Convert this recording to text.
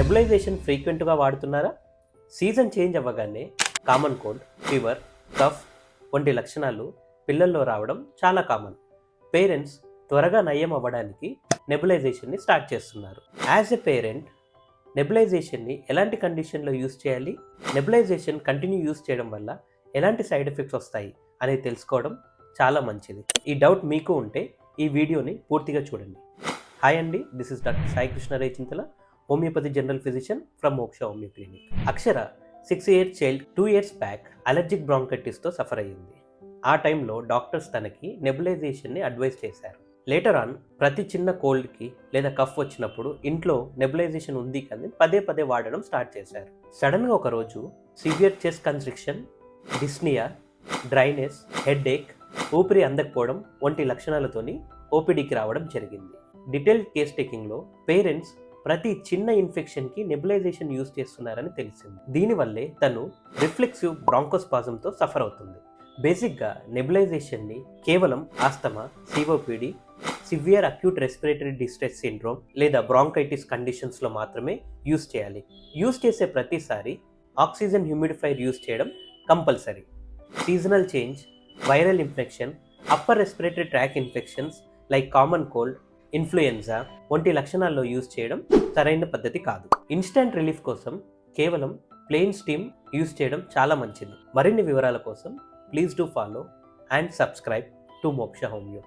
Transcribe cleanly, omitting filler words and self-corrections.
Nebulisation ఫ్రీక్వెంట్గా వాడుతున్నారా? Season change అవ్వగానే కామన్ కోల్డ్, ఫీవర్, కఫ్ వంటి లక్షణాలు పిల్లల్లో రావడం చాలా కామన్. పేరెంట్స్ త్వరగా నయం అవ్వడానికి నెబులైజేషన్ని స్టార్ట్ చేస్తున్నారు. యాజ్ ఎ పేరెంట్, నెబులైజేషన్ని ఎలాంటి కండిషన్లో యూస్ చేయాలి, నెబులైజేషన్ కంటిన్యూ యూస్ చేయడం వల్ల ఎలాంటి సైడ్ ఎఫెక్ట్స్ వస్తాయి అనేది తెలుసుకోవడం చాలా మంచిది. ఈ డౌట్ మీకు ఉంటే ఈ వీడియోని పూర్తిగా చూడండి. హాయ్ అండి, this is doctor Sai Krishna Rechintala, homeopathy general physician from Moksha homeo clinic. Akshara 6 years child 2 years back allergic బ్రాంకైటిస్తో సఫర్ అయ్యింది. ఆ టైంలో డాక్టర్స్ తనకి నెబులైజేషన్ని అడ్వైస్ చేశారు. లేటర్ ఆన్ ప్రతి చిన్న కోల్డ్కి లేదా కఫ్ వచ్చినప్పుడు ఇంట్లో నెబులైజేషన్ ఉంది కానీ పదే పదే వాడడం స్టార్ట్ చేశారు. సడన్గా ఒకరోజు severe chest constriction, dyspnoea, dryness, headache, ఊపిరి అందకపోవడం వంటి లక్షణాలతోని ఓపీడీకి రావడం జరిగింది. డీటెయిల్డ్ కేస్ టేకింగ్లో పేరెంట్స్ ప్రతి చిన్న ఇన్ఫెక్షన్కి నెబులైజేషన్ యూజ్ చేస్తున్నారని తెలిసింది. దీనివల్లే తను రిఫ్లెక్సివ్ బ్రాంకోస్పాజంతో సఫర్ అవుతుంది. బేసిక్గా నెబులైజేషన్ని కేవలం asthma, COPD, severe acute respiratory distress syndrome లేదా బ్రాంకైటిస్ కండిషన్స్లో మాత్రమే యూజ్ చేయాలి. యూజ్ చేసే ప్రతిసారి ఆక్సిజన్ హ్యూమిడిఫైర్ యూజ్ చేయడం compulsory. Seasonal change, viral infection, upper respiratory tract infections like common cold, influenza వంటి లక్షణాల్లో యూజ్ చేయడం సరైన పద్ధతి కాదు. ఇన్స్టెంట్ రిలీఫ్ కోసం కేవలం ప్లెయిన్ స్టీమ్ యూజ్ చేయడం చాలా మంచిది. మరిన్ని వివరాల కోసం please do follow and subscribe to మోక్ష హోమియో.